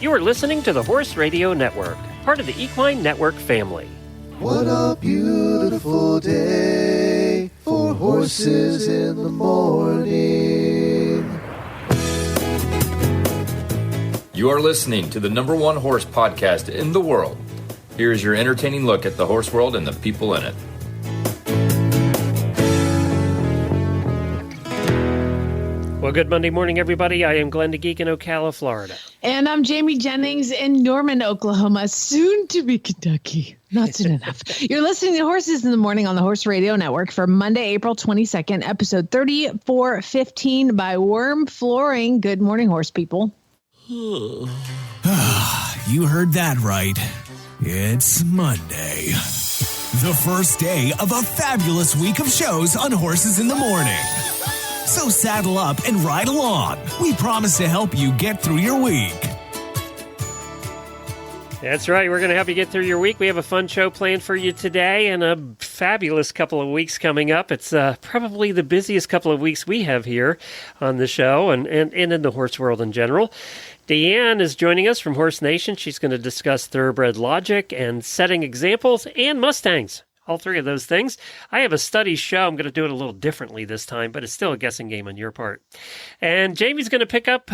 You are listening to the Horse Radio Network, part of the Equine Network family. What a beautiful day for horses in the morning. You are listening to the #1 horse podcast in the world. Here's your entertaining look at the horse world and the people in it. Well, good Monday morning, everybody. I am Glenn the Geek in Ocala, Florida. And I'm Jamie Jennings in Norman, Oklahoma, soon to be Kentucky. Not soon enough. You're listening to Horses in the Morning on the Horse Radio Network for Monday, April 22nd, episode 3415 by WERM Flooring. Good morning, horse people. You heard that right. It's Monday. The first day of a fabulous week of shows on Horses in the Morning. So saddle up and ride along. We promise to help you get through your week. That's right. We're going to help you get through your week. We have a fun show planned for you today and a fabulous couple of weeks coming up. It's probably the busiest couple of weeks we have here on the show and in the horse world in general. Deann is joining us from Horse Nation. She's going to discuss Thoroughbred Logic and setting examples and Mustangs. All three of those things. I have a study show. I'm going to do it a little differently this time, but it's still a guessing game on your part. And Jamie's going to pick up,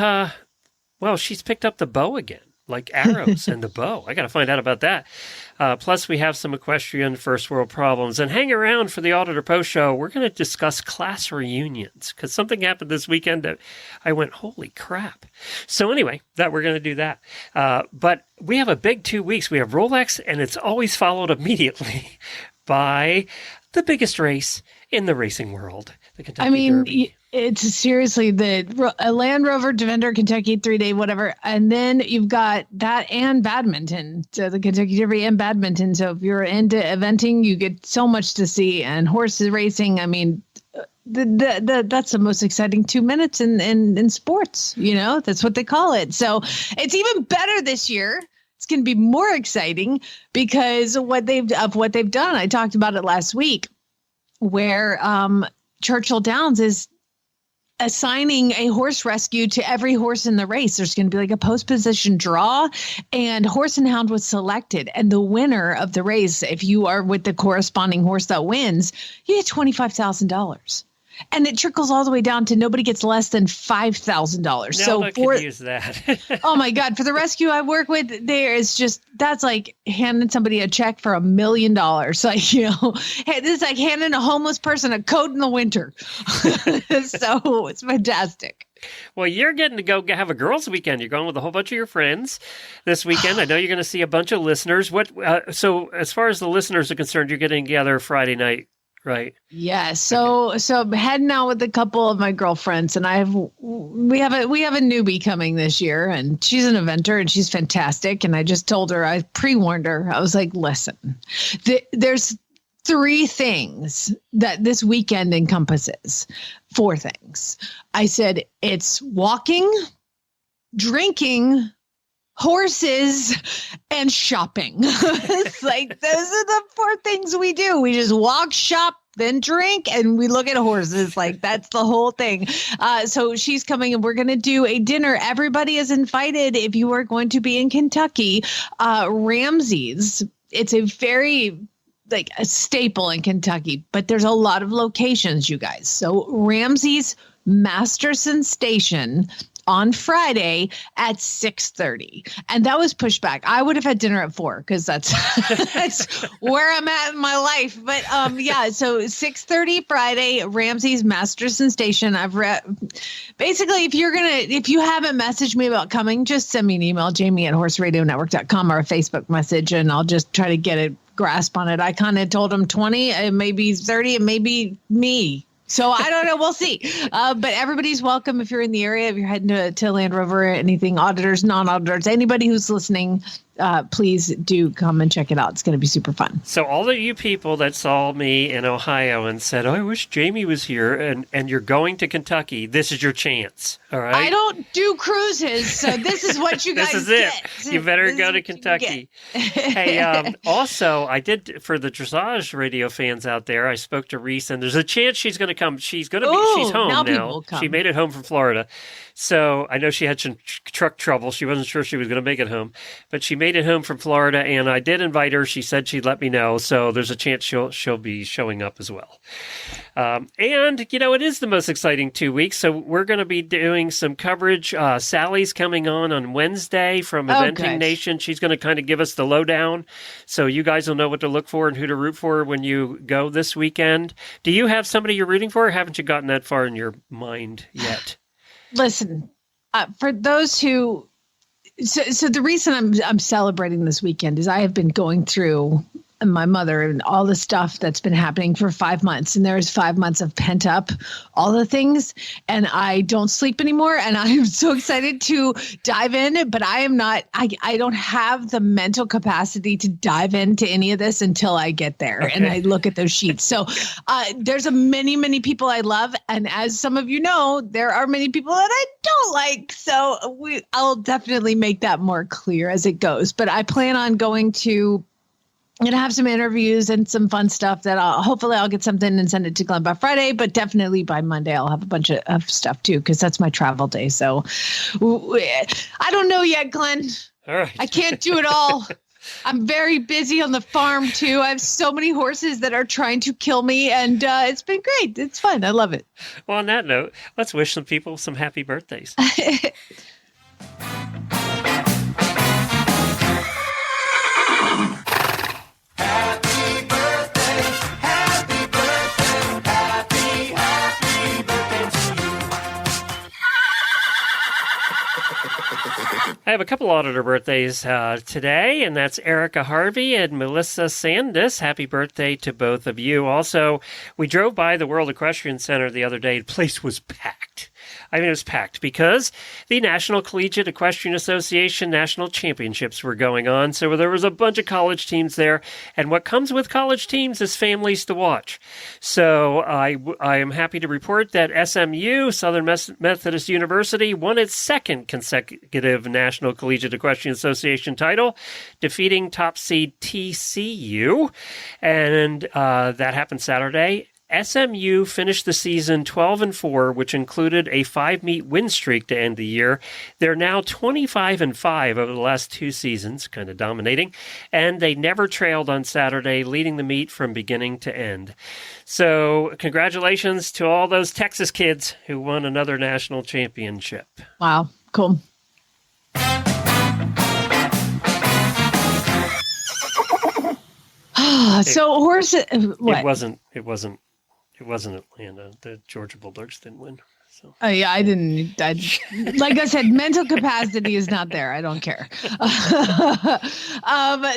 she's picked up the bow again, like arrows and the bow. I got to find out about that. Plus, we have some equestrian first world problems. And hang around for the Auditor Post show. We're going to discuss class reunions because something happened this weekend that I went, holy crap. So anyway, we're going to do that. But we have a big 2 weeks. We have Rolex, and it's always followed immediately by the biggest race in the racing world, the Kentucky Derby. It's seriously the Land Rover Defender Kentucky 3-day whatever, and then you've got that and badminton, so the Kentucky Derby and badminton. So if you're into eventing, you get so much to see, and horses racing. I mean, that's the most exciting 2 minutes in sports. You know, that's what they call it. So it's even better this year. It's going to be more exciting because of what they've done. I talked about it last week, where Churchill Downs is assigning a horse rescue to every horse in the race. There's going to be like a post position draw, and Horse and Hound was selected. And the winner of the race, if you are with the corresponding horse that wins, you get $25,000. And it trickles all the way down to nobody gets less than $5,000. So could use that. Oh my God. For the rescue I work with, that's like handing somebody a check for $1 million. Like, you know, it's like handing a homeless person a coat in the winter. So it's fantastic. Well, you're getting to go have a girls' weekend. You're going with a whole bunch of your friends this weekend. I know you're going to see a bunch of listeners. So as far as the listeners are concerned, you're getting together Friday night. Right. Yeah. So I'm heading out with a couple of my girlfriends, and we have a newbie coming this year, and she's an eventer and she's fantastic. And I just told her, I pre-warned her. I was like, listen, there's 3 things that this weekend encompasses. 4 things. I said, it's walking, drinking, horses, and shopping. It's like, those are the 4 things we do. We just walk, shop, then drink, and we look at horses. Like, that's the whole thing. So she's coming, and we're going to do a dinner. Everybody is invited if you are going to be in Kentucky. Ramsey's. It's a very a staple in Kentucky, but there's a lot of locations, you guys. So Ramsey's Masterson Station on Friday at 6:30. And that was pushed back. I would have had dinner at 4 because that's where I'm at in my life. But so 6:30 Friday, Ramsey's Masterson Station. Basically, if you haven't messaged me about coming, just send me an email, jamie@horseradionetwork.com, or a Facebook message, and I'll just try to get a grasp on it. I kind of told them 20, it may be 30, it may be me. So I don't know. We'll see. But everybody's welcome if you're in the area, if you're heading to Land Rover, anything, auditors, non-auditors, anybody who's listening. please do come and check it out. It's going to be super fun. So all of you people that saw me in Ohio and said, "Oh, I wish Jamie was here," and you're going to Kentucky, this is your chance. All right. I don't do cruises, so this is what you guys This is get. it. You better go to Kentucky. Hey, also, I did, for the dressage radio fans out there, I spoke to Reese, and there's a chance she's going to come. She's home now. People will come. She made it home from Florida. So I know she had some truck trouble. She wasn't sure she was going to make it home, but she made it home from Florida, and I did invite her. She said she'd let me know, so there's a chance she'll be showing up as well. And, it is the most exciting 2 weeks, so we're going to be doing some coverage. Sally's coming on Wednesday from Eventing Nation. She's going to kind of give us the lowdown, so you guys will know what to look for and who to root for when you go this weekend. Do you have somebody you're rooting for, or haven't you gotten that far in your mind yet? Listen, for those who, so the reason I'm celebrating this weekend is I have been going through my mother and all the stuff that's been happening for 5 months. And there's 5 months of pent up, all the things. And I don't sleep anymore. And I'm so excited to dive in, but I am not, I don't have the mental capacity to dive into any of this until I get there and I look at those sheets. So there's many people I love. And as some of you know, there are many people that I don't like. So I'll definitely make that more clear as it goes. But I plan on going to, I'm going to have some interviews and some fun stuff that hopefully I'll get something and send it to Glenn by Friday, but definitely by Monday I'll have a bunch of stuff too, because that's my travel day. So I don't know yet, Glenn. All right. I can't do it all. I'm very busy on the farm too. I have so many horses that are trying to kill me, and it's been great. It's fun. I love it. Well, on that note, let's wish some people some happy birthdays. I have a couple auditor birthdays today, and that's Erica Harvey and Melissa Sandus. Happy birthday to both of you. Also, we drove by the World Equestrian Center the other day. The place was packed. I mean, it was packed because the National Collegiate Equestrian Association National Championships were going on. So there was a bunch of college teams there. And what comes with college teams is families to watch. So I am happy to report that SMU, Southern Methodist University, won its second consecutive National Collegiate Equestrian Association title, defeating top seed TCU. And that happened Saturday. SMU finished the season 12-4, which included a 5-meet win streak to end the year. They're now 25-5 over the last 2 seasons, kind of dominating, and they never trailed on Saturday, leading the meet from beginning to end. So congratulations to all those Texas kids who won another national championship. Wow, cool. So horse, what? It wasn't Atlanta. The Georgia Bulldogs didn't win. So. Oh yeah, I didn't. Like I said, mental capacity is not there. I don't care.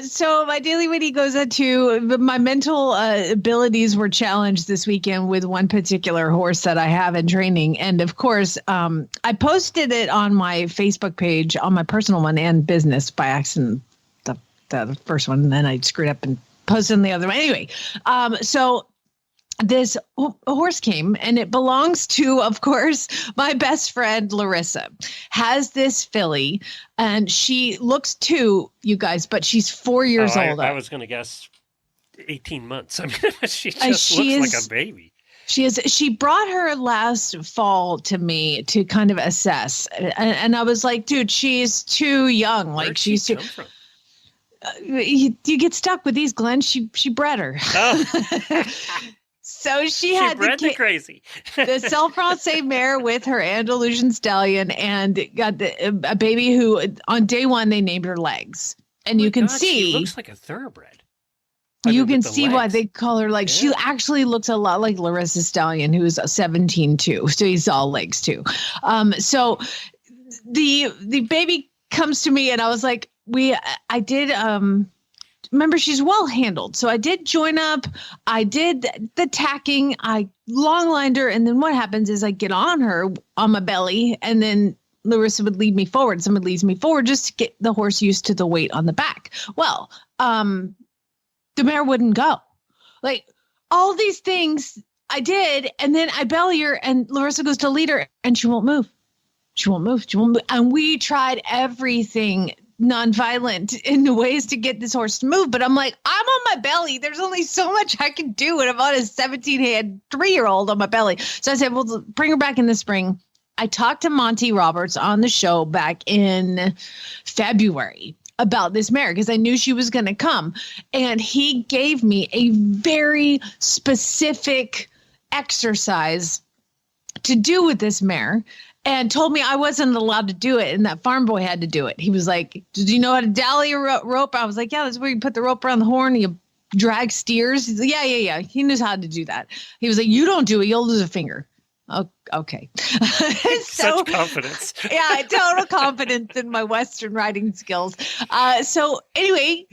So my daily witty goes into my mental abilities were challenged this weekend with one particular horse that I have in training, and of course, I posted it on my Facebook page, on my personal one and business by accident. The first one, and then I screwed up and posted on the other one. Anyway, so. This horse came, and it belongs to, of course, my best friend, Larissa, has this filly, and she looks 2, you guys, but she's 4 years old. I was going to guess 18 months. I mean, she looks like a baby. She brought her last fall to me to kind of assess. And I was like, dude, she's too young. Like she's too. You get stuck with these, Glenn. She bred her. Oh. So she had the crazy. the Self-Francais mare with her Andalusian stallion, and got a baby who on day 1 they named her Legs, and you can see she looks like a thoroughbred. You can see why they call her Legs. Yeah. She actually looks a lot like Larissa Stallion, who's 17 too. So he's all legs too. So the baby comes to me, and I was like, I did. Remember, she's well handled. So I did join up. I did the tacking. I long lined her. And then what happens is I get on her on my belly, and then Larissa would lead me forward. Someone leads me forward just to get the horse used to the weight on the back. Well, the mare wouldn't go. Like all these things I did, and then I belly her, and Larissa goes to lead her, and she won't move. She won't move. She won't move. And we tried everything nonviolent in the ways to get this horse to move. But I'm like, I'm on my belly. There's only so much I can do. And I'm on a 17-hand 3-year-old on my belly. So I said, well, bring her back in the spring. I talked to Monty Roberts on the show back in February about this mare because I knew she was going to come. And he gave me a very specific exercise to do with this mare and told me I wasn't allowed to do it and that farm boy had to do it. He was like, did you know how to dally a rope? I was like, yeah, that's where you put the rope around the horn and you drag steers. He's like, yeah. He knows how to do that. He was like, you don't do it, you'll lose a finger. Oh, okay. Such confidence. Yeah, total confidence in my Western riding skills. So anyway,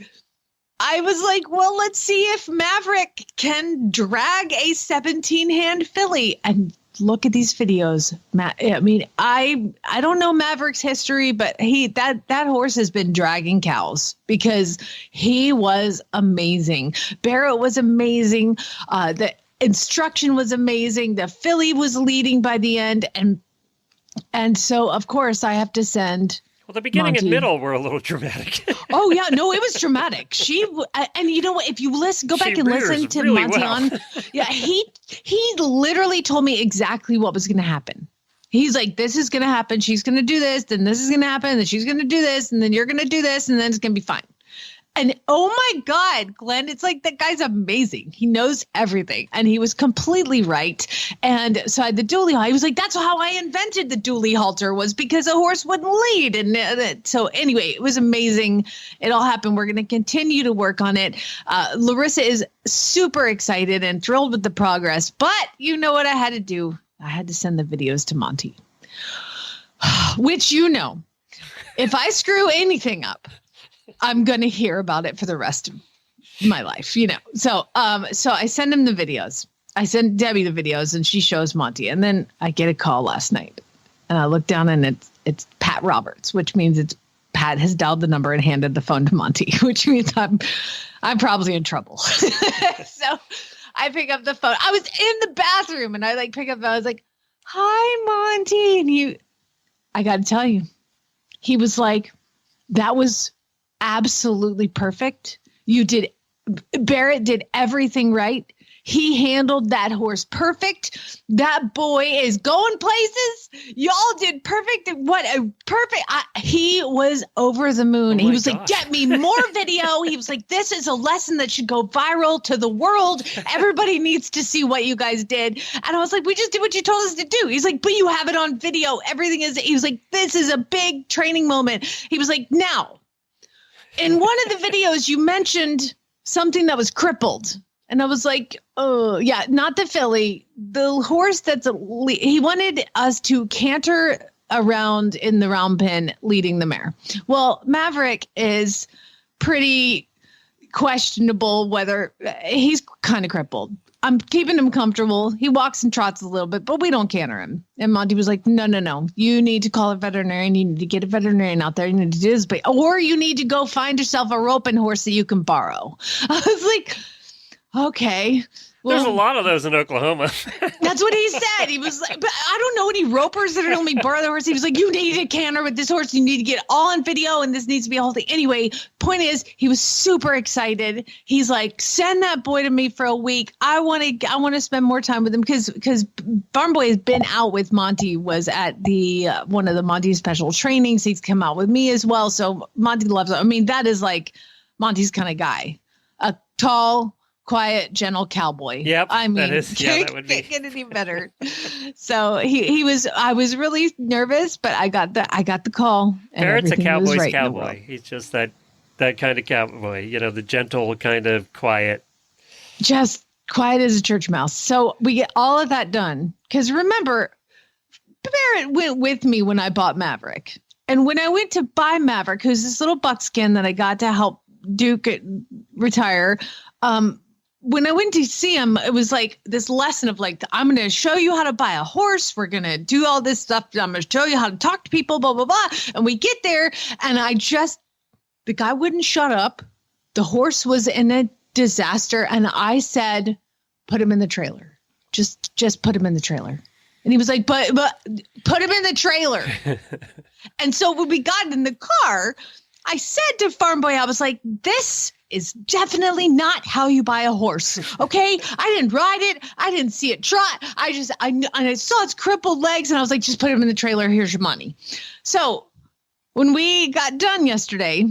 I was like, well, let's see if Maverick can drag a 17-hand filly. And look at these videos. I mean, I don't know Maverick's history, but that horse has been dragging cows because he was amazing. Barrett was amazing. The instruction was amazing. The filly was leading by the end. And so, of course, I have to send... Well, the beginning Monty. And middle were a little dramatic. Oh, yeah. No, it was dramatic. And you know what? If you go back and listen to really Monty well. on, yeah, he literally told me exactly what was going to happen. He's like, this is going to happen. She's going to do this. Then this is going to happen. Then she's going to do this. And then you're going to do this. And then it's going to be fine. And oh my God, Glenn, it's like that guy's amazing. He knows everything. And he was completely right. And so I had the dually, he was like, that's how I invented the dually halter was because a horse wouldn't lead. And so anyway, it was amazing. It all happened. We're going to continue to work on it. Larissa is super excited and thrilled with the progress. But you know what I had to do? I had to send the videos to Monty, which, if I screw anything up, I'm going to hear about it for the rest of my life, So I send him the videos. I send Debbie the videos and she shows Monty. And then I get a call last night and I look down and it's Pat Roberts, which means Pat has dialed the number and handed the phone to Monty, which means I'm probably in trouble. So I pick up the phone. I was in the bathroom and I pick up, I was like, hi, Monty. And I got to tell you, he was like, that was absolutely perfect. Barrett did everything right. He handled that horse perfect. That boy is going places. Y'all did perfect. What a perfect. He was over the moon. He was like, get me more video. He was like, this is a lesson that should go viral to the world. Everybody needs to see what you guys did. And I was like, we just did what you told us to do. He's like, but you have it on video. He was like, this is a big training moment. He was like, now, in one of the videos, you mentioned something that was crippled. And I was like, oh, yeah, not the filly. The horse he wanted us to canter around in the round pen leading the mare. Well, Maverick is pretty questionable whether he's kind of crippled. I'm keeping him comfortable. He walks and trots a little bit, but we don't canter him. And Monty was like, no. You need to call a veterinarian. You need to get a veterinarian out there. You need to do this, or you need to go find yourself a roping horse that you can borrow. I was like, okay. Well, there's a lot of those in Oklahoma. That's what he said. He was like, but I don't know any ropers that are only borrow the horse. He was like, you need to canter with this horse. You need to get all on video, and this needs to be a whole thing. Anyway, point is, he was super excited. He's like, send that boy to me for a week. I want to spend more time with him because Barn Boy has been out with Monty. Was at the one of the Monty special trainings. He's come out with me as well. So Monty loves it. I mean, that is like Monty's kind of guy. A tall, quiet, gentle cowboy. Yep. I mean, that would be. Can't get any better. So I was really nervous, but I got the call. And Barrett's a cowboy's right cowboy. He's just that kind of cowboy, the gentle kind of quiet. Just quiet as a church mouse. So we get all of that done. Because remember, Barrett went with me when I bought Maverick. And when I went to buy Maverick, who's this little buckskin that I got to help Duke retire, when I went to see him, it was like this lesson of like, I'm going to show you how to buy a horse. We're going to do all this stuff. I'm going to show you how to talk to people, blah, blah, blah. And we get there and the guy wouldn't shut up. The horse was in a disaster. And I said, put him in the trailer. Just put him in the trailer. And he was like, but put him in the trailer. And so when we got in the car, I said to Farm Boy, I was like, this is definitely not how you buy a horse. Okay. I didn't ride it. I didn't see it trot. I saw its crippled legs and I was like, just put him in the trailer. Here's your money. So when we got done yesterday,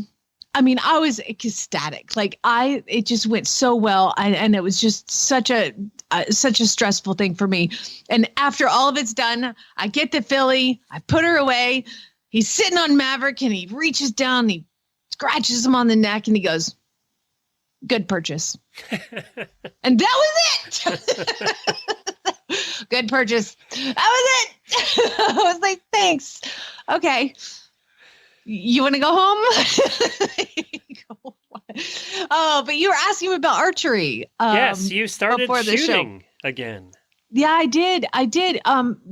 I mean, I was ecstatic. Like it just went so well. And it was just such a stressful thing for me. And after all of it's done, I get to Philly, I put her away. He's sitting on Maverick and he reaches down, and he scratches him on the neck and he goes, good purchase. And that was it. Good purchase. That was it. I was like, thanks. Okay. You want to go home? Oh, but you were asking about archery. Yes, you started shooting again. Yeah, I did.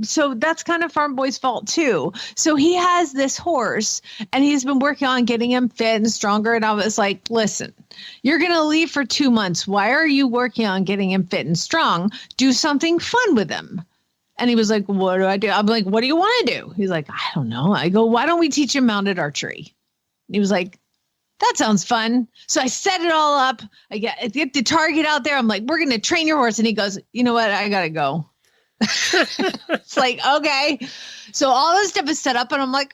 So that's kind of Farm Boy's fault too. So he has this horse and he's been working on getting him fit and stronger. And I was like, listen, you're going to leave for 2 months. Why are you working on getting him fit and strong? Do something fun with him. And he was like, what do I do? I'm like, what do you want to do? He's like, I don't know. I go, why don't we teach him mounted archery? And he was like, that sounds fun. So I set it all up. I get the target out there. I'm like, we're going to train your horse. And he goes, you know what? I got to go. It's like, okay. So all this stuff is set up and I'm like,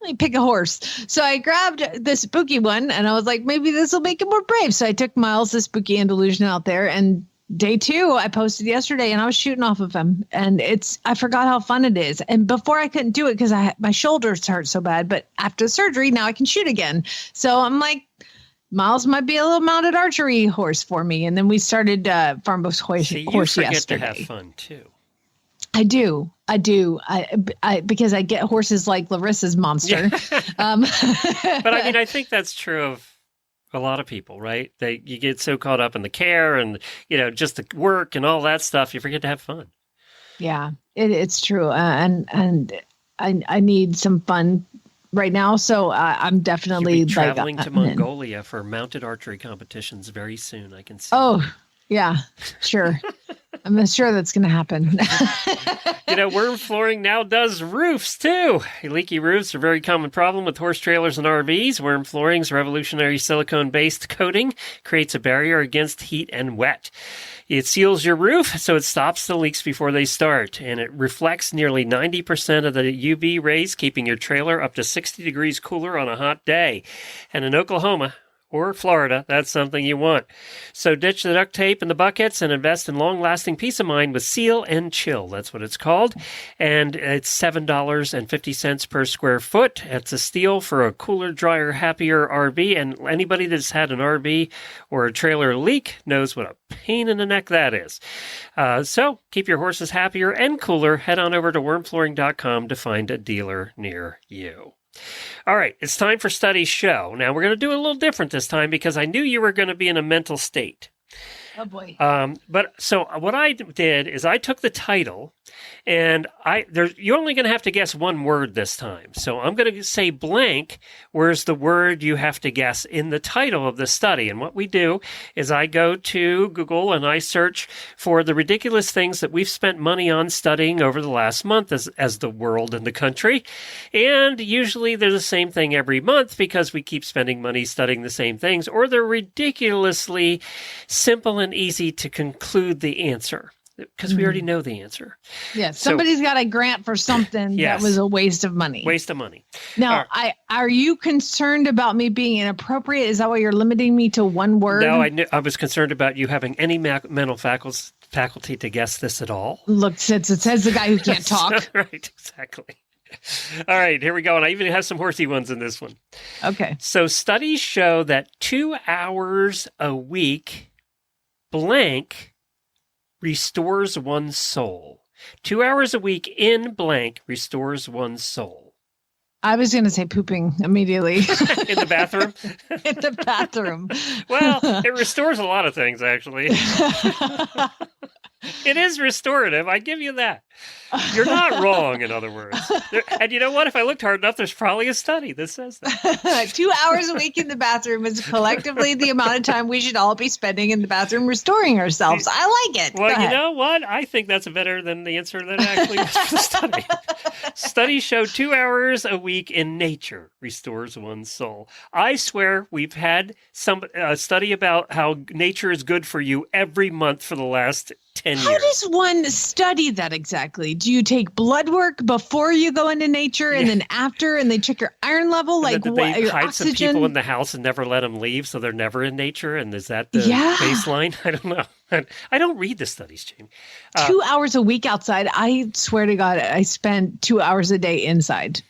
let me pick a horse. So I grabbed the spooky one and I was like, maybe this will make him more brave. So I took Miles, the spooky Andalusian, out there, and day 2, I posted yesterday and I was shooting off of him, and I forgot how fun it is. And before I couldn't do it because my shoulders hurt so bad, but after surgery now I can shoot again. So I'm like, Miles might be a little mounted archery horse for me. And then we started Farm Boy's horse yesterday. To have fun too. I do. I because I get horses like Larissa's monster. But I mean, I think that's true of a lot of people, right? You get so caught up in the care and, just the work and all that stuff, you forget to have fun. Yeah, it's true. And I need some fun right now. So I'm definitely You'll be traveling to Mongolia for mounted archery competitions very soon. I can see. Oh, yeah, sure. I'm sure that's going to happen. Worm flooring now does roofs too. Leaky roofs are a very common problem with horse trailers and RVs. Worm flooring's revolutionary silicone-based coating creates a barrier against heat and wet. It seals your roof so it stops the leaks before they start, and it reflects nearly 90% of the UV rays, keeping your trailer up to 60 degrees cooler on a hot day. And in Oklahoma or Florida, that's something you want. So ditch the duct tape and the buckets and invest in long-lasting peace of mind with Seal and Chill. That's what it's called. And it's $7.50 per square foot. It's a steal for a cooler, drier, happier RV. And anybody that's had an RV or a trailer leak knows what a pain in the neck that is. So keep your horses happier and cooler. Head on over to wormflooring.com to find a dealer near you. All right, it's time for Studies Show. Now, we're going to do it a little different this time because I knew you were going to be in a mental state. Oh, boy. So what I did is I took the title, and you're only going to have to guess one word this time. So I'm going to say blank, where's the word you have to guess in the title of the study. And what we do is I go to Google and I search for the ridiculous things that we've spent money on studying over the last month as the world and the country. And usually they're the same thing every month because we keep spending money studying the same things, or they're ridiculously simple and easy to conclude the answer because we already know the answer. Yeah, somebody's got a grant for something that was a waste of money. Waste of money. Now, are you concerned about me being inappropriate? Is that why you're limiting me to one word? No, I was concerned about you having any mental faculty to guess this at all. Look, since it says the guy who can't talk. Right, exactly. All right, here we go. And I even have some horsey ones in this one. Okay. So studies show that 2 hours a week blank restores one's soul. 2 hours a week in blank restores one's soul. I was going to say pooping immediately In the bathroom? in the bathroom. Well, it restores a lot of things, actually. It is restorative. I give you that. You're not wrong, in other words. And you know what? If I looked hard enough, there's probably a study that says that. 2 hours a week in the bathroom is collectively the amount of time we should all be spending in the bathroom restoring ourselves. I like it. Well, you know what? I think that's better than the answer that actually was for the study. Studies show 2 hours a week in nature restores one's soul. I swear we've had a study about how nature is good for you every month for the last 10 years. How does one study that exactly? Do you take blood work before you go into nature and then after, and they check your iron level? Like what? They Your hide oxygen? some people in the house and never let them leave, so they're never in nature. And is that the baseline? I don't know. I don't read the studies, Jamie. 2 hours a week outside. I swear to God, I spend 2 hours a day inside.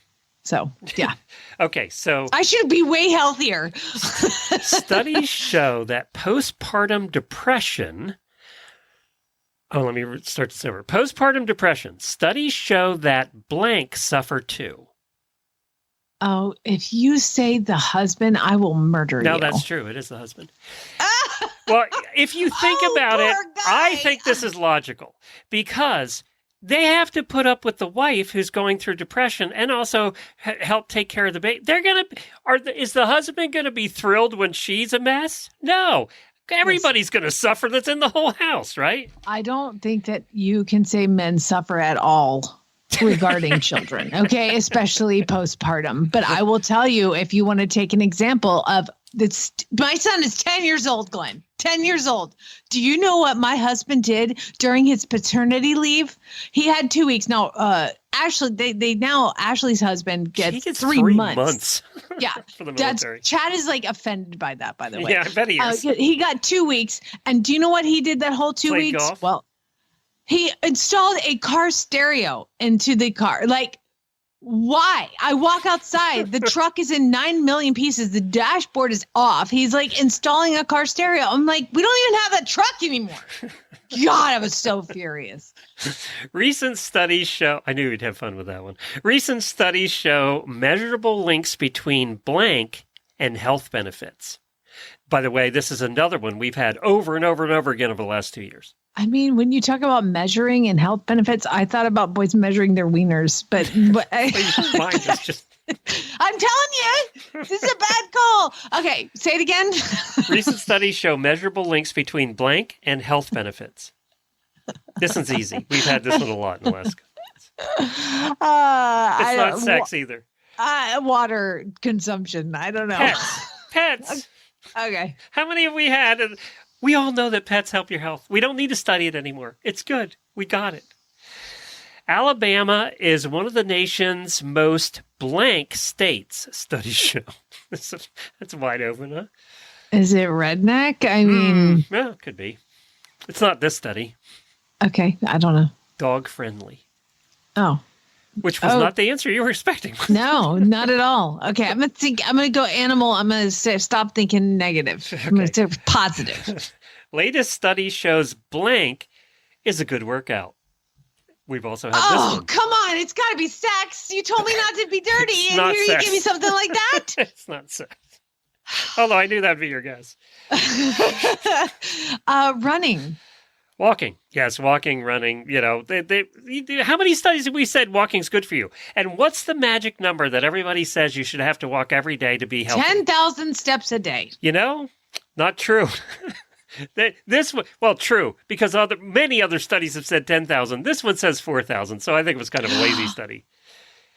So, yeah. Okay, so I should be way healthier. studies show that postpartum depression. Oh, let me start this over. Postpartum depression. Studies show that blank suffer too. Oh, if you say the husband, I will murder you. No, that's true. It is the husband. Well, if you think about it, poor guy. I think this is logical because they have to put up with the wife who's going through depression and also help take care of the baby. Is the husband going to be thrilled when she's a mess? No. Everybody's going to suffer that's in the whole house, right? I don't think that you can say men suffer at all regarding children, okay? Especially postpartum. But I will tell you, if you want to take an example of this, my son is 10 years old, Glenn. 10 years old. Do you know what my husband did during his paternity leave? He had 2 weeks. Now, Ashley's husband gets, gets 3 months. Yeah. For the military. Chad is like offended by that, by the way. Yeah, I bet he is. He got 2 weeks. And do you know what he did that whole 2 weeks? Golf? Well, he installed a car stereo into the car. Like, why? I walk outside. The truck is in 9 million pieces. The dashboard is off. He's like installing a car stereo. I'm like, we don't even have that truck anymore. God, I was so furious. Recent studies show, I knew you'd have fun with that one. Recent studies show measurable links between blank and health benefits. By the way, this is another one we've had over and over and over again over the last 2 years. I mean, when you talk about measuring and health benefits, I thought about boys measuring their wieners, but Mine is just... I'm telling you, this is a bad call. Okay, say it again. Recent studies show measurable links between blank and health benefits. This one's easy. We've had this one a lot in the last couple months. It's not sex either. Water consumption. I don't know. Pets. Okay. How many have we had? We all know that pets help your health. We don't need to study it anymore. It's good. We got it. Alabama is one of the nation's most blank states, studies show. That's wide open, huh? Is it redneck? I mean... Well, it could be. It's not this study. Okay, I don't know. Dog friendly. Oh. Which was not the answer you were expecting. No, not at all. Okay, I'm gonna go animal. I'm gonna stop thinking negative. Okay. I'm gonna say positive. Latest study shows blank is a good workout. We've also had this one. Oh, come on. It's got to be sex. You told me not to be dirty, and here sex. you give me something like that? It's not sex. Although I knew that would be your guess. Running. Walking. Yes, walking, running. You know, how many studies have we said walking's good for you? And what's the magic number that everybody says you should have to walk every day to be healthy? 10,000 steps a day. You know, not true. True, because many other studies have said 10,000. This one says 4,000, so I think it was kind of a lazy study.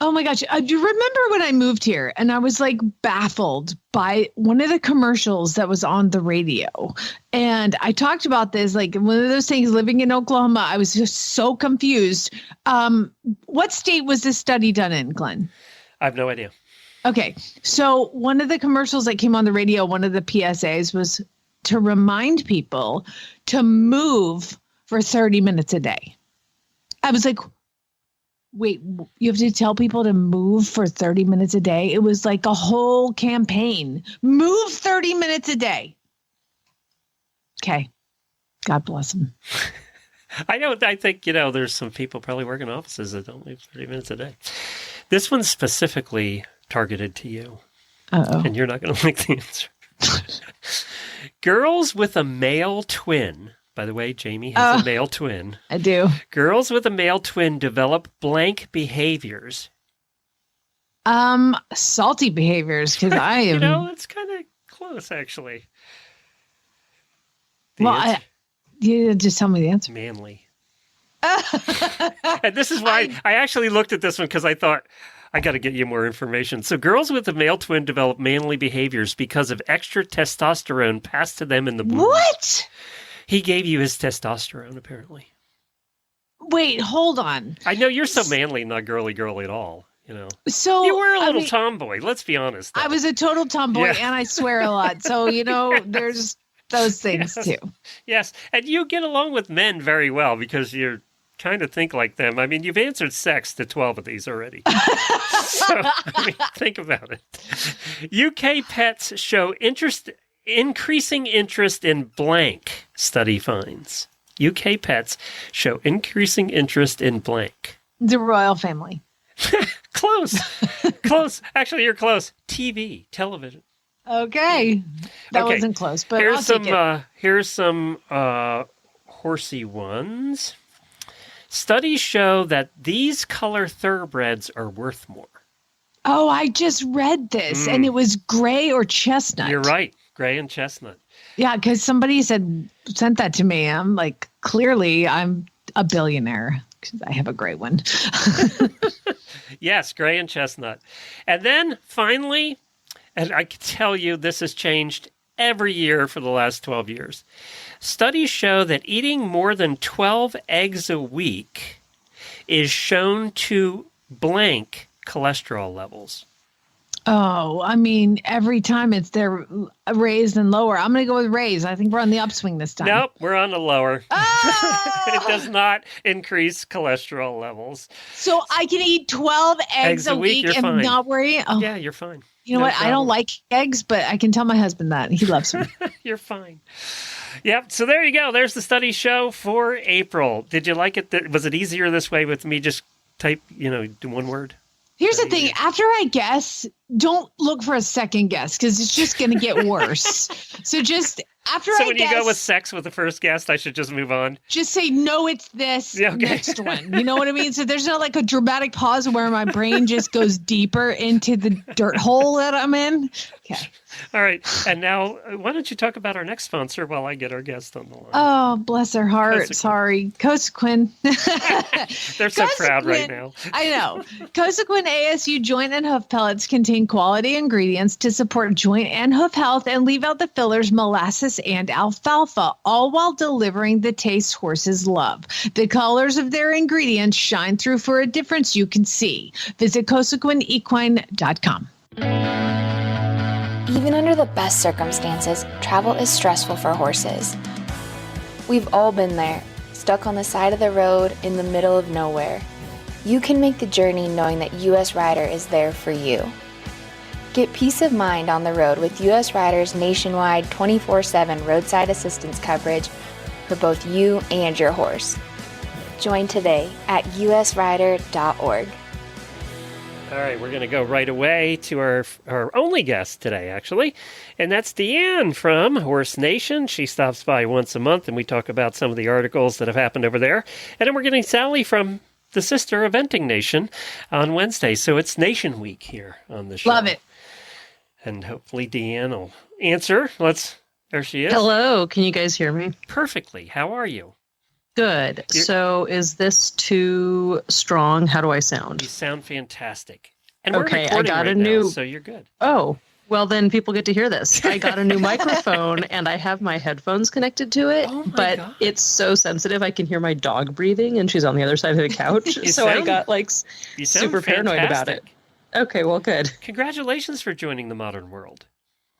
Oh my gosh. Do you remember when I moved here and I was like baffled by one of the commercials that was on the radio? And I talked about this, like one of those things, living in Oklahoma, I was just so confused. What state was this study done in, Glenn? I have no idea. Okay. So one of the commercials that came on the radio, one of the PSAs was to remind people to move for 30 minutes a day. I was like, wait, you have to tell people to move for 30 minutes a day? It was like a whole campaign. Move 30 minutes a day. Okay. God bless them. I think, there's some people probably working offices that don't move 30 minutes a day. This one's specifically targeted to you. Uh-oh. And you're not going to like the answer. Girls with a male twin. By the way, Jamie has a male twin. I do. Girls with a male twin develop blank behaviors. Salty behaviors, because I am... It's kind of close, actually. You just tell me the answer. Manly. And this is why I actually looked at this one, because I thought, I got to get you more information. So girls with a male twin develop manly behaviors because of extra testosterone passed to them in the womb. What? He gave you his testosterone, apparently. Wait, hold on. I know you're so manly, not girly at all. So you were a little tomboy. Let's be honest. Though. I was a total tomboy, and I swear a lot. So there's those things too. Yes, and you get along with men very well because you're kind of think like them. I mean, you've answered sex to 12 of these already. So think about it. UK pets show increasing interest in blank. Study finds. UK pets show increasing interest in blank. The royal family. Close. Close. Actually, you're close. Television. Okay. That wasn't close, but here's some horsey ones. Studies show that these color thoroughbreds are worth more. Oh, I just read this, and it was gray or chestnut. You're right. Gray and chestnut. Yeah, because somebody sent that to me. I'm like, clearly I'm a billionaire because I have a gray one. Yes, gray and chestnut. And then finally, and I can tell you this has changed every year for the last 12 years. Studies show that eating more than 12 eggs a week is shown to blank cholesterol levels. Oh, I mean, every time they're raised and lower. I'm going to go with raised. I think we're on the upswing this time. Nope, we're on the lower. Oh! It does not increase cholesterol levels. So I can eat 12 eggs a week and fine. Not worry? Oh. Yeah, you're fine. You know what? Problem. I don't like eggs, but I can tell my husband that. He loves them. You're fine. Yep. So there you go. There's the study show for April. Did you like it? Was it easier this way with me just type, do one word? Here's the thing. After I guess, don't look for a second guess because it's just going to get worse. So just after I guess. So when you go with sex with the first guest, I should just move on? Just say, no, it's this next one. You know what I mean? So there's not like a dramatic pause where my brain just goes deeper into the dirt hole that I'm in. Okay. All right. And now, why don't you talk about our next sponsor while I get our guest on the line? Oh, bless her heart. Cosequin. Sorry. Cosequin. They're so proud right now. I know. Cosequin ASU joint and hoof pellets contain quality ingredients to support joint and hoof health and leave out the fillers, molasses, and alfalfa, all while delivering the taste horses love. The colors of their ingredients shine through for a difference you can see. Visit CosequinEquine.com. Even under the best circumstances, travel is stressful for horses. We've all been there, stuck on the side of the road in the middle of nowhere. You can make the journey knowing that US Rider is there for you. Get peace of mind on the road with US Rider's nationwide 24/7 roadside assistance coverage for both you and your horse. Join today at usrider.org. All right, we're going to go right away to our only guest today, actually, and that's Deann from Horse Nation. She stops by once a month, and we talk about some of the articles that have happened over there. And then we're getting Sally from the sister Eventing Nation on Wednesday, so it's Nation Week here on the show. Love it. And hopefully Deann will answer. There she is. Hello, can you guys hear me? Perfectly. How are you? Good. So is this too strong? How do I sound? You sound fantastic. And okay, we're I got right a new. Now, so you're good. Oh, well then people get to hear this. I got a new microphone and I have my headphones connected to it, but God. It's so sensitive. I can hear my dog breathing, and she's on the other side of the couch. I got super paranoid about it. Okay, well, good. Congratulations for joining the modern world.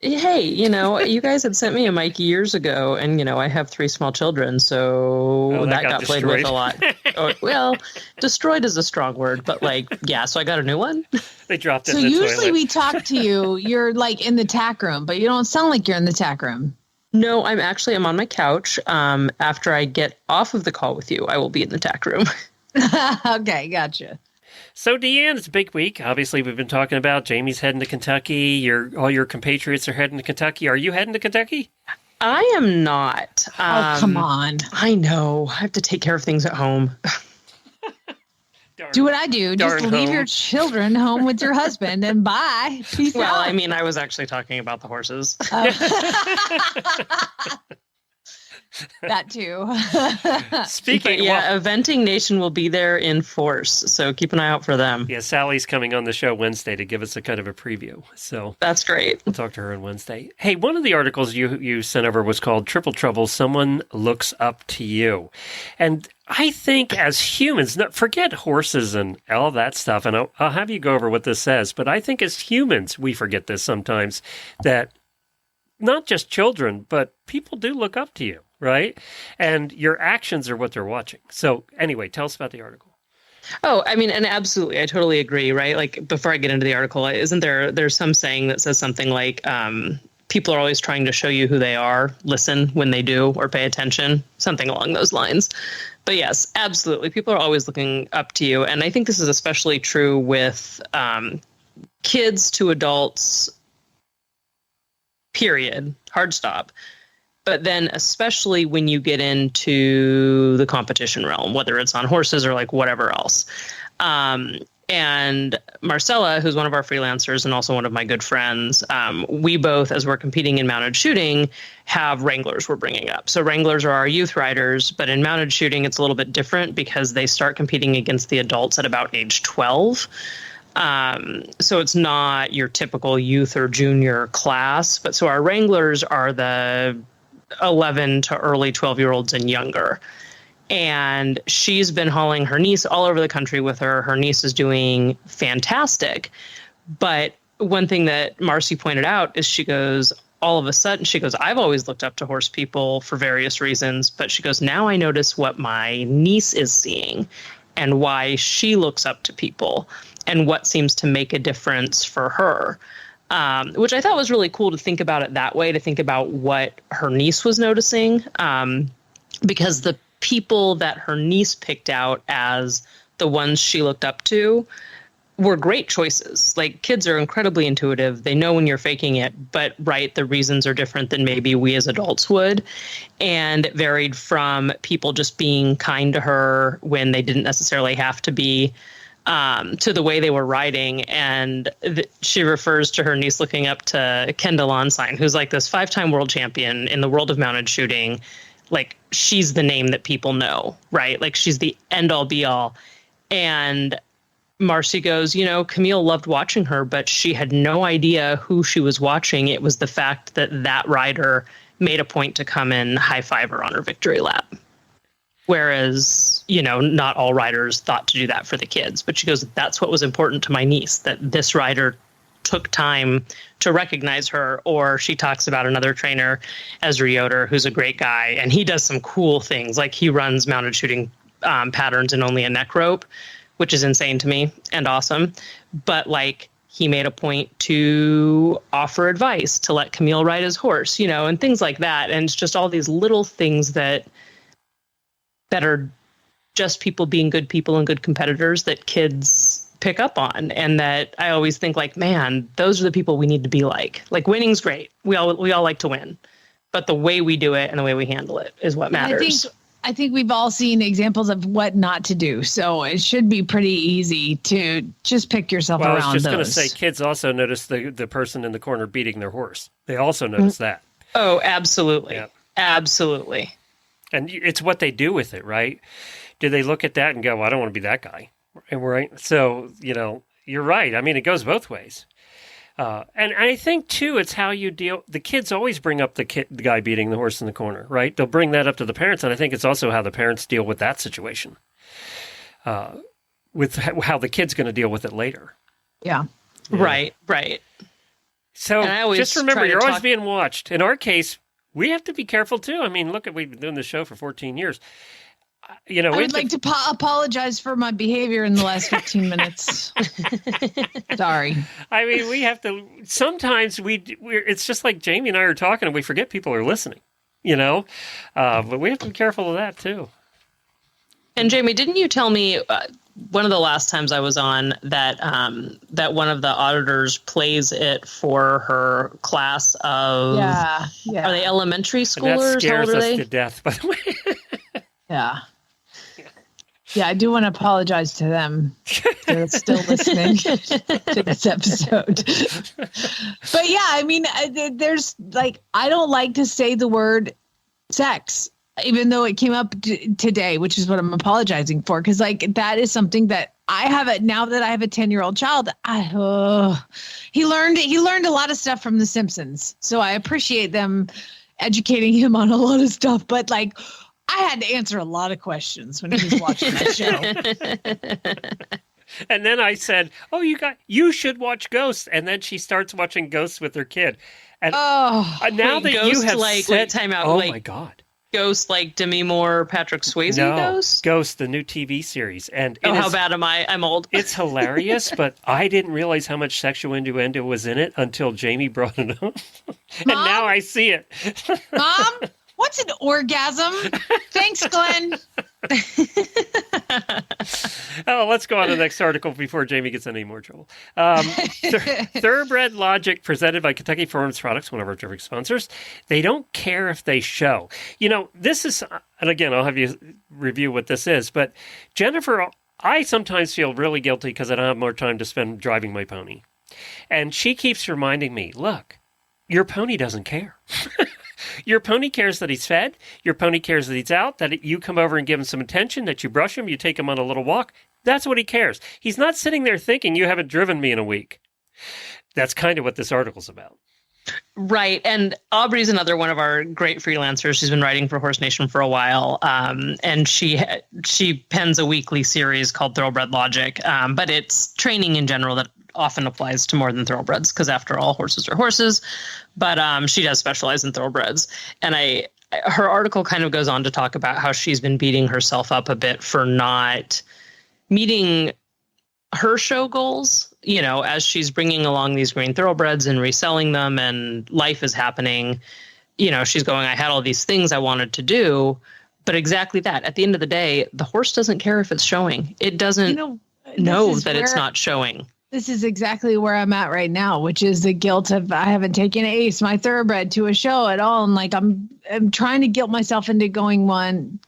Hey, you guys had sent me a mic years ago, and, I have 3 small children, so that got played with a lot. Well, destroyed is a strong word, but so I got a new one. They dropped it in the toilet. So usually we talk to you, you're in the tack room, but you don't sound like you're in the tack room. No, I'm on my couch. After I get off of the call with you, I will be in the tack room. Okay, gotcha. So, Deann, it's a big week. Obviously, we've been talking about Jamie's heading to Kentucky. All your compatriots are heading to Kentucky. Are you heading to Kentucky? I am not. Oh, come on. I know. I have to take care of things at home. Do what I do. Just leave your children home with your husband and bye. Peace Well, out. I mean, I was actually talking about the horses. That too. Speaking, Eventing Nation will be there in force, so keep an eye out for them. Yeah, Sally's coming on the show Wednesday to give us a kind of a preview. So that's great. We'll talk to her on Wednesday. Hey, one of the articles you sent over was called "Triple Trouble: Someone Looks Up to You," and I think as humans, forget horses and all that stuff, and I'll have you go over what this says. But I think as humans, we forget this sometimes, that not just children, but people do look up to you. Right? And your actions are what they're watching. So anyway, tell us about the article. Oh, I mean, and absolutely, I totally agree, right? Like, before I get into the article, there's some saying that says something like, people are always trying to show you who they are, listen when they do, or pay attention, something along those lines. But yes, absolutely, people are always looking up to you. And I think this is especially true with kids to adults, period, hard stop. But then especially when you get into the competition realm, whether it's on horses or like whatever else. And Marcella, who's one of our freelancers and also one of my good friends, we both, as we're competing in mounted shooting, have wranglers we're bringing up. So wranglers are our youth riders, but in mounted shooting, it's a little bit different because they start competing against the adults at about age 12. So it's not your typical youth or junior class, but so our wranglers are the 11 to early 12-year-olds and younger. And she's been hauling her niece all over the country with her. Her niece is doing fantastic. But one thing that Marcy pointed out is she goes, all of a sudden, she goes, I've always looked up to horse people for various reasons. But she goes, now I notice what my niece is seeing and why she looks up to people and what seems to make a difference for her. Which I thought was really cool to think about it that way, to think about what her niece was noticing, because the people that her niece picked out as the ones she looked up to were great choices. Like, kids are incredibly intuitive. They know when you're faking it, but the reasons are different than maybe we as adults would. And it varied from people just being kind to her when they didn't necessarily have to be, to the way they were riding. And she refers to her niece looking up to Kendall Onsign, who's like this 5-time world champion in the world of mounted shooting. Like, she's the name that people know, right? Like, she's the end all be all. And Marcy goes, Camille loved watching her, but she had no idea who she was watching. It was the fact that rider made a point to come and high five her on her victory lap. Whereas, not all riders thought to do that for the kids. But she goes, that's what was important to my niece, that this rider took time to recognize her. Or she talks about another trainer, Ezra Yoder, who's a great guy. And he does some cool things. Like, he runs mounted shooting patterns in only a neck rope, which is insane to me and awesome. But he made a point to offer advice, to let Camille ride his horse, and things like that. And it's just all these little things that are just people being good people and good competitors that kids pick up on. And that I always think man, those are the people we need to be like. Like, winning's great. We all like to win, but the way we do it and the way we handle it is what matters. I think we've all seen examples of what not to do. So it should be pretty easy to just pick yourself around those. I was just going to say, kids also notice the person in the corner beating their horse. They also notice that. Oh, absolutely. Yeah. Absolutely. And it's what they do with it, right? Do they look at that and go, well, I don't want to be that guy? And right. So, you're right. I mean, it goes both ways. And I think, too, it's how you deal. The kids always bring up the guy beating the horse in the corner, right? They'll bring that up to the parents. And I think it's also how the parents deal with that situation, with how the kid's going to deal with it later. Yeah. Right. So just remember, you're always being watched. In our case, we have to be careful, too. I mean, we've been doing this show for 14 years. I would like to apologize for my behavior in the last 15 minutes. Sorry. I mean, we have to, sometimes it's just like Jamie and I are talking and we forget people are listening, but we have to be careful of that too. And Jamie, didn't you tell me one of the last times I was on that that one of the auditors plays it for her class of are they elementary schoolers? And that scares How old are us they? to death, by the way. Yeah. Yeah, I do want to apologize to them for still listening to this episode. But yeah, I mean, there's like, I don't like to say the word sex, even though it came up today, which is what I'm apologizing for. Because like, that is something that I have it now that I have a 10-year-old child. He learned a lot of stuff from The Simpsons. So I appreciate them educating him on a lot of stuff. But like, I had to answer a lot of questions when he was watching that show. And then I said, "Oh, you should watch Ghosts." And then she starts watching Ghosts with her kid. And now that Ghost, you have said, time out. "Oh like, my God." Ghost like Demi Moore, Patrick Swayze Ghost? Ghost, the new TV series. And how bad am I? I'm old. It's hilarious, but I didn't realize how much sexual innuendo was in it until Jamie brought it up. And now I see it. Mom? What's an orgasm? Thanks, Glenn. Oh, let's go on to the next article before Jamie gets in any more trouble. Thoroughbred Logic, presented by Kentucky Performance Products, one of our terrific sponsors. They don't care if they show. You know, this is, and again, I'll have you review what this is, but Jennifer, I sometimes feel really guilty because I don't have more time to spend driving my pony. And she keeps reminding me, look, your pony doesn't care. Your pony cares that he's fed. Your pony cares that he's out, that you come over and give him some attention, that you brush him, you take him on a little walk. That's what he cares. He's not sitting there thinking, you haven't driven me in a week. That's kind of what this article's about. Right. And Aubrey's another one of our great freelancers. She's been writing for Horse Nation for a while. And she pens a weekly series called Thoroughbred Logic. But it's training in general that often applies to more than thoroughbreds, because after all, horses are horses. But she does specialize in thoroughbreds. And her article kind of goes on to talk about how she's been beating herself up a bit for not meeting her show goals, you know, as she's bringing along these green thoroughbreds and reselling them and life is happening. You know, she's going, I had all these things I wanted to do, but exactly that. At the end of the day, the horse doesn't care if it's showing. It doesn't know that it's not showing. This is exactly where I'm at right now, which is the guilt of I haven't taken Ace, my thoroughbred, to a show at all. And like, I'm trying to guilt myself into going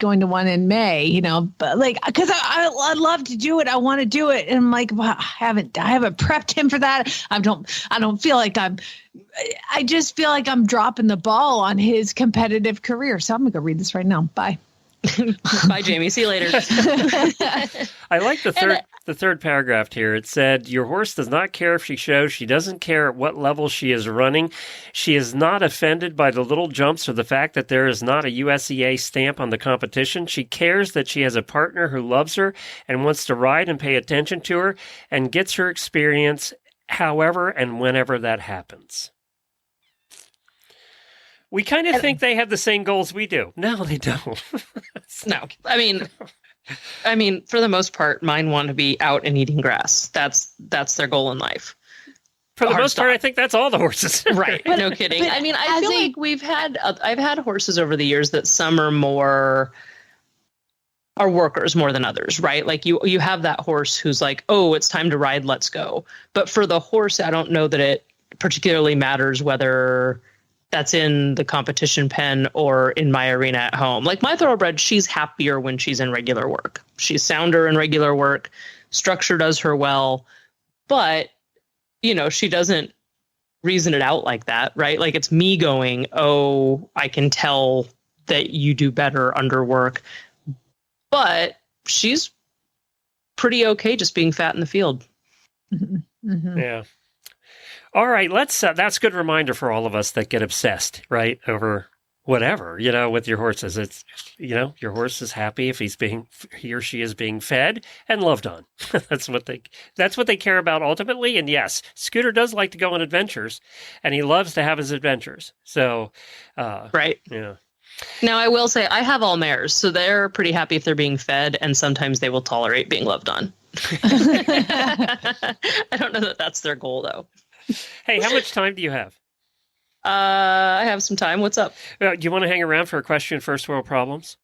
to one in May, you know, but like, cause I love to do it. I want to do it. And I'm like, well, I haven't prepped him for that. I don't feel like I just feel like I'm dropping the ball on his competitive career. So I'm going to go read this right now. Bye. Bye, Jamie. See you later. I like the third paragraph here. It said, your horse does not care if she shows. She doesn't care at what level she is running. She is not offended by the little jumps or the fact that there is not a USEA stamp on the competition. She cares that she has a partner who loves her and wants to ride and pay attention to her and gets her experience however and whenever that happens. We kind of think they have the same goals we do. No, they don't. No. I mean, for the most part, mine want to be out and eating grass. That's their goal in life. For the most part, I think that's all the horses. Right. No kidding. I mean, I feel like I've had horses over the years that some are workers more than others, right? Like you have that horse who's like, oh, it's time to ride, let's go. But for the horse, I don't know that it particularly matters whether that's in the competition pen or in my arena at home. Like my thoroughbred, she's happier when she's in regular work. She's sounder in regular work. Structure does her well, but you know, she doesn't reason it out like that, right? Like it's me going, oh, I can tell that you do better under work, but she's pretty okay just being fat in the field. Mm-hmm. Yeah. All right, that's a good reminder for all of us that get obsessed, right, over whatever, you know, with your horses. It's, you know, your horse is happy if he or she is being fed and loved on. That's what they care about ultimately. And yes, Scooter does like to go on adventures and he loves to have his adventures. So, right. Yeah. Now, I will say I have all mares, so they're pretty happy if they're being fed, and sometimes they will tolerate being loved on. I don't know that that's their goal, though. Hey, how much time do you have? I have some time. What's up? Do you want to hang around for Equestrian First World Problems?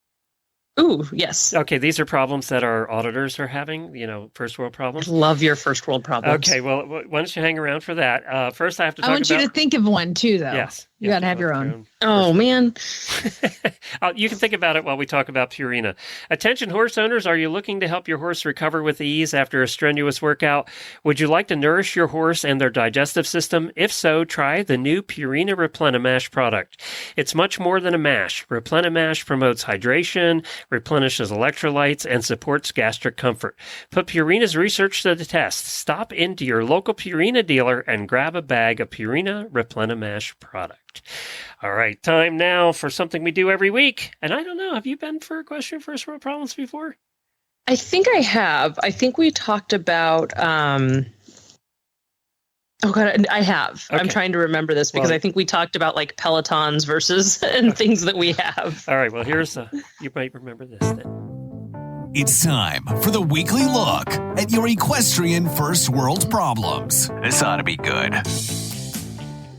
Ooh, yes. Okay, these are problems that our auditors are having, first world I problems. love your first world problems. Okay, well, why don't you hang around for that? First, I have to talk I want you to think of one too, though. Yes. You got to have your own. Oh, man. You can think about it while we talk about Purina. Attention horse owners, are you looking to help your horse recover with ease after a strenuous workout? Would you like to nourish your horse and their digestive system? If so, try the new Purina Replenimash product. It's much more than a mash. Replenimash promotes hydration, replenishes electrolytes, and supports gastric comfort. Put Purina's research to the test. Stop into your local Purina dealer and grab a bag of Purina Replenimash product. All right, time now for something we do every week. And I don't know, have you been for Equestrian First World Problems before? I think I have. I think we talked about... Oh, God, I have. Okay. I'm trying to remember this because I think we talked about like Pelotons versus and things that we have. All right, well, you might remember this then. It's time for the weekly look at your Equestrian First World Problems. This ought to be good.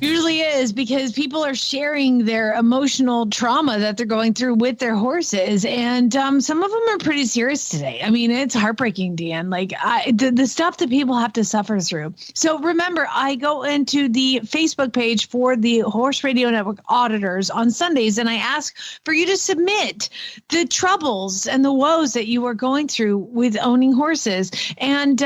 Usually is, because people are sharing their emotional trauma that they're going through with their horses. And some of them are pretty serious today. I mean, it's heartbreaking, Deann. Like the stuff that people have to suffer through. So remember, I go into the Facebook page for the Horse Radio Network auditors on Sundays, and I ask for you to submit the troubles and the woes that you are going through with owning horses. And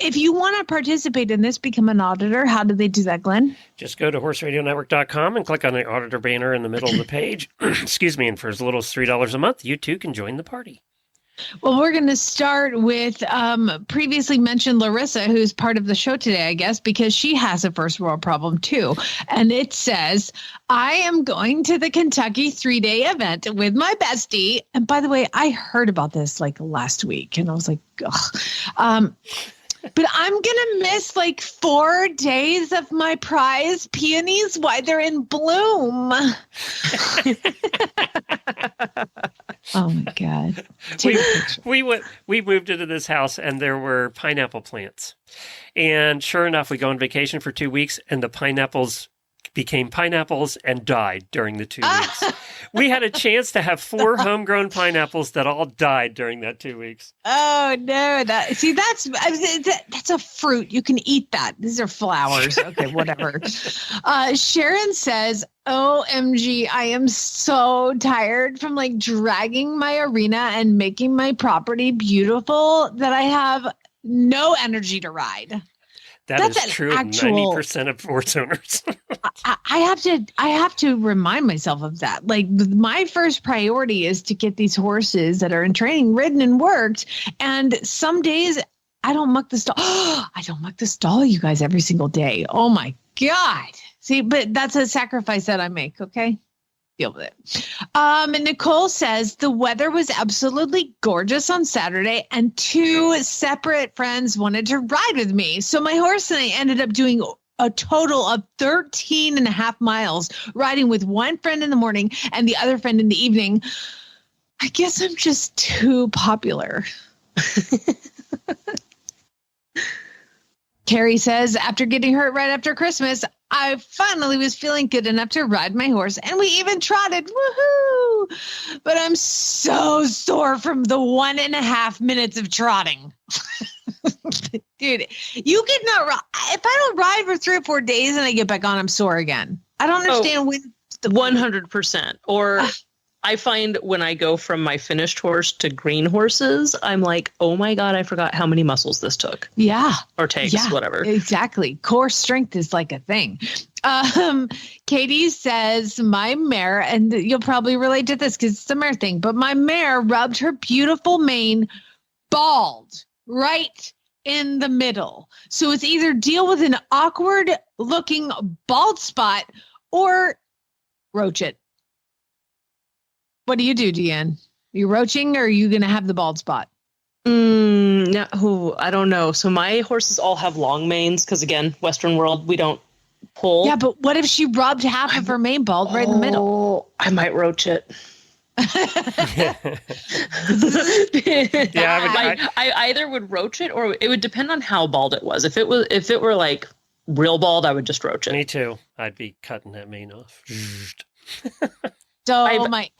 if you want to participate in this, become an auditor. How do they do that, Glenn? Just go to horseradionetwork.com and click on the auditor banner in the middle of the page. Excuse me. And for as little as $3 a month, you too can join the party. Well, we're going to start with previously mentioned Larissa, who's part of the show today, I guess, because she has a first world problem too. And it says, I am going to the Kentucky 3-day event with my bestie. And by the way, I heard about this like last week and I was like, ugh. But I'm going to miss like 4 days of my prize peonies while they're in bloom. Oh, my God. We moved into this house and there were pineapple plants. And sure enough, we go on vacation for 2 weeks and the pineapples became pineapples and died during the 2 weeks. We had a chance to have 4 homegrown pineapples that all died during that 2 weeks. Oh, no. That's a fruit. You can eat that. These are flowers. Okay, whatever. Sharon says, OMG, I am so tired from like dragging my arena and making my property beautiful that I have no energy to ride. That's true of 90% of horse owners. I have to remind myself of that. Like my first priority is to get these horses that are in training ridden and worked. And some days I don't muck the stall. I don't muck the stall, you guys, every single day. Oh my God. See, but that's a sacrifice that I make. Okay. Deal with it. And Nicole says the weather was absolutely gorgeous on Saturday and 2 separate friends wanted to ride with me. So my horse and I ended up doing a total of 13 and a half miles riding with one friend in the morning and the other friend in the evening. I guess I'm just too popular. Carrie says, after getting hurt right after Christmas, I finally was feeling good enough to ride my horse, and we even trotted. Woohoo! But I'm so sore from the 1.5 minutes of trotting. Dude, you could not ride. If I don't ride for 3 or 4 days and I get back on, I'm sore again. I don't understand when. 100%. Or I find when I go from my finished horse to green horses, I'm like, oh my God, I forgot how many muscles this took. Yeah. Or takes, whatever. Exactly. Core strength is like a thing. Katie says, my mare, and you'll probably relate to this because it's a mare thing, but my mare rubbed her beautiful mane bald right in the middle. So it's either deal with an awkward looking bald spot or roach it. What do you do, Deann? Are you roaching or are you going to have the bald spot? No, I don't know. So my horses all have long manes because, again, Western world, we don't pull. Yeah, but what if she rubbed half of her mane bald right in the middle? I might roach it. I either would roach it or it would depend on how bald it was. If it were like real bald, I would just roach it. Me too. I'd be cutting that mane off. So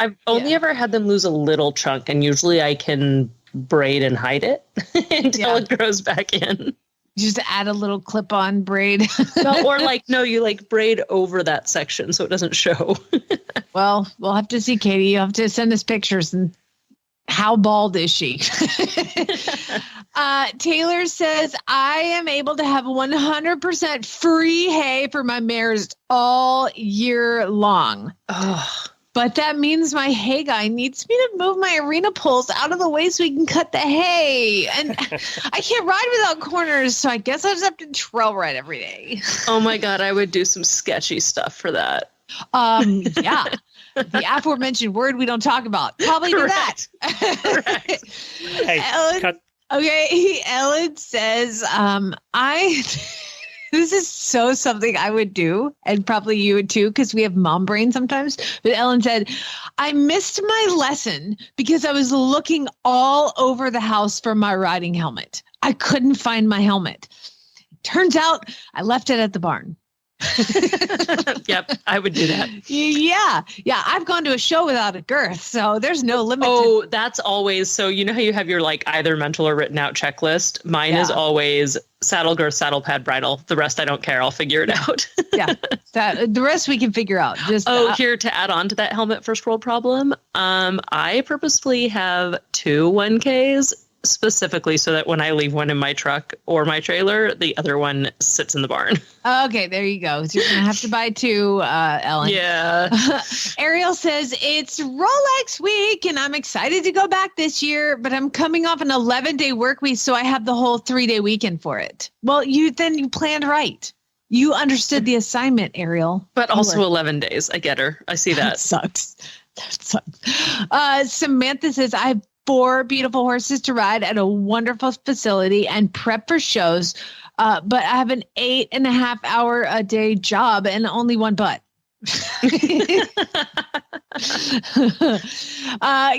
I've only ever had them lose a little chunk, and usually I can braid and hide it until it grows back in. Just add a little clip-on braid. You braid over that section so it doesn't show. Well, we'll have to see, Katie. You have to send us pictures. And how bald is she? Taylor says, I am able to have 100% free hay for my mares all year long. Oh. But that means my hay guy needs me to move my arena poles out of the way so he can cut the hay. And I can't ride without corners, so I guess I just have to trail ride every day. Oh my God, I would do some sketchy stuff for that. Yeah. The aforementioned word we don't talk about. Probably do that. Correct. Hey, Ellen says, this is something I would do, and probably you would too, because we have mom brain sometimes. But Ellen said, I missed my lesson because I was looking all over the house for my riding helmet. I couldn't find my helmet. Turns out I left it at the barn. Yep, I would do that. Yeah. I've gone to a show without a girth, so there's no limit. Oh, that's always. So you know how you have your either mental or written out checklist? Mine is always saddle girth, saddle pad, bridle. The rest I don't care. I'll figure it out. Yeah, the rest we can figure out. Just here to add on to that helmet first world problem. I purposefully have 2 1Ks. Specifically so that when I leave one in my truck or my trailer, the other one sits in the barn. Okay, there you go. So you're going to have to buy 2, Ellen. Yeah. Ariel says, it's Rolex week and I'm excited to go back this year, but I'm coming off an 11-day work week, so I have the whole 3-day weekend for it. Well, you planned right. You understood the assignment, Ariel. But also 11 days. I get her. I see that. That sucks. Samantha says, I have 4 beautiful horses to ride at a wonderful facility and prep for shows. But I have an 8.5 hour a day job and only one butt.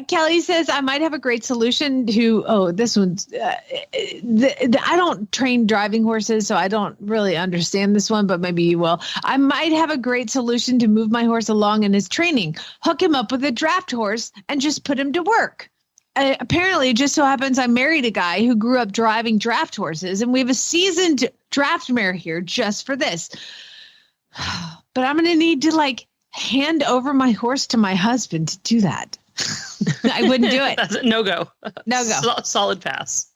Kelly says, I might have a great solution to, this one's, I don't train driving horses, so I don't really understand this one, but maybe you will. I might have a great solution to move my horse along in his training, hook him up with a draft horse and just put him to work. Apparently, it just so happens I married a guy who grew up driving draft horses, and we have a seasoned draft mare here just for this. But I'm going to need to hand over my horse to my husband to do that. I wouldn't do it. No go. Solid pass.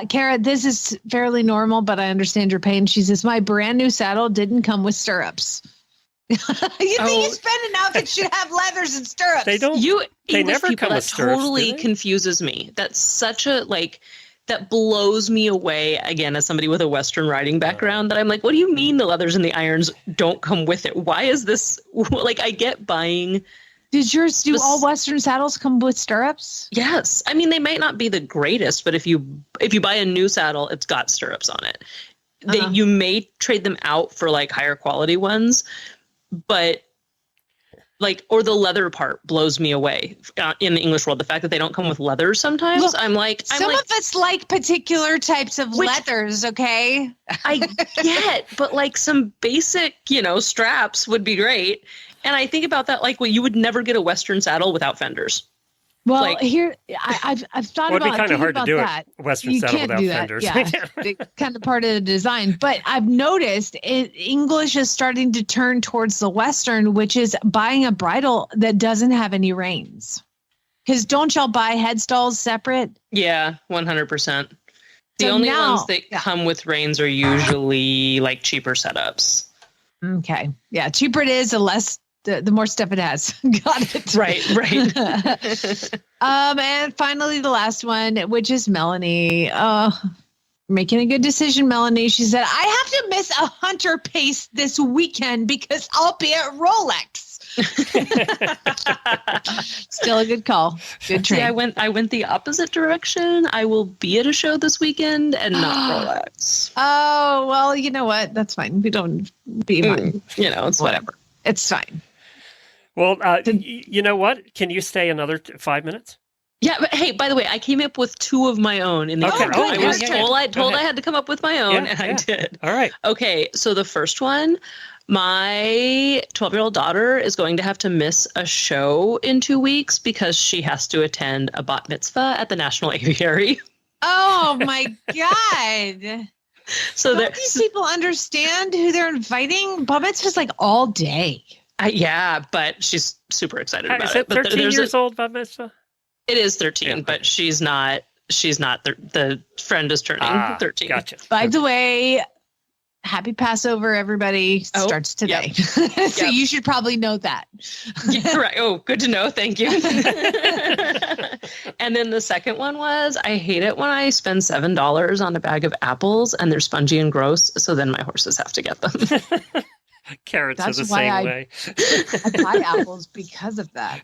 Kara, this is fairly normal, but I understand your pain. She says, my brand new saddle didn't come with stirrups. You think you spend enough, it should have leathers and stirrups. They don't. They English never people, come with stirrups. Totally confuses me. That's such a that blows me away. Again, as somebody with a Western riding background, that I'm like, what do you mean the leathers and the irons don't come with it? Why is this I get buying. Do all Western saddles come with stirrups? Yes. I mean, they might not be the greatest, but if you buy a new saddle, it's got stirrups on it. You may trade them out for higher quality ones. But or the leather part blows me away in the English world. The fact that they don't come with leathers sometimes. Look, some of us like particular types of leathers. Okay, I get, but some basic, straps would be great. And I think about that, you would never get a Western saddle without fenders. Well, here I've thought about. It would be kind of hard to do that. it Western saddle without fenders. Yeah, it's kind of part of the design. But I've noticed English is starting to turn towards the Western, which is buying a bridle that doesn't have any reins. Because don't y'all buy headstalls separate? Yeah, 100%. The only ones that come with reins are usually cheaper setups. Okay, yeah, cheaper it is, the more stuff it has. Got it. Right. And finally, the last one, which is Melanie. Making a good decision, Melanie. She said, I have to miss a hunter pace this weekend because I'll be at Rolex. Still a good call. Good train. See, I went the opposite direction. I will be at a show this weekend and not Rolex. Oh, well, you know what? That's fine. We don't be fine. It's whatever. It's fine. Well, you know what? Can you stay another 5 minutes? Yeah, but hey, by the way, I came up with 2 of my own in the okay. I was told I had to come up with my own, and I did. All right. Okay, so the first one, My 12-year-old daughter is going to have to miss a show in 2 weeks because she has to attend a bat mitzvah at the National Aviary. Oh my God. So don't these people understand who they're inviting? Bat mitzvah's like all day. Yeah, but she's super excited about is it. It 13 years old, bat mitzvah? It is 13, but she's not. The friend is turning 13. Gotcha. By the way, happy Passover, everybody. Starts today. Yep. So you should probably know that. Yeah, right. Oh, good to know. Thank you. And then the second one was, I hate it when I spend $7 on a bag of apples and they're spongy and gross. So then my horses have to get them. Carrots That's are the why same way. I buy apples because of that.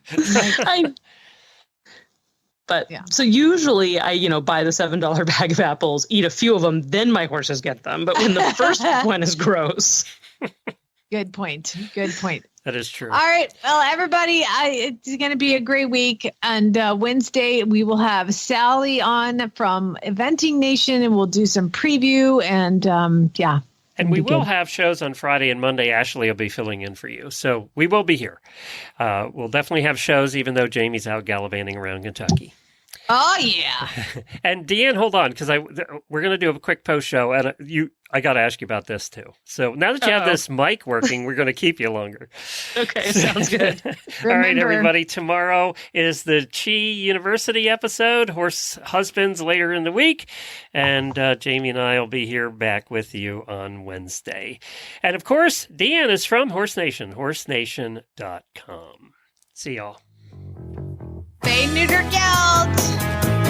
So usually I, buy the $7 bag of apples, eat a few of them, then my horses get them. But when the first one is gross. Good point. That is true. All right. Well, everybody, it's going to be a great week. And Wednesday, we will have Sally on from Eventing Nation, and we'll do some preview. And And we will have shows on Friday and Monday. Ashley will be filling in for you. So we will be here. We'll definitely have shows, even though Jamie's out gallivanting around Kentucky. Oh, yeah. And Deann, hold on, because we're going to do a quick post show. And I got to ask you about this, too. So now that you have this mic working, we're going to keep you longer. Okay, sounds good. All right, everybody. Tomorrow is the Chi University episode, Horse Husbands, later in the week. And Jamie and I will be here back with you on Wednesday. And, of course, Deann is from Horse Nation, horsenation.com. See y'all. Spay, neuter, geld.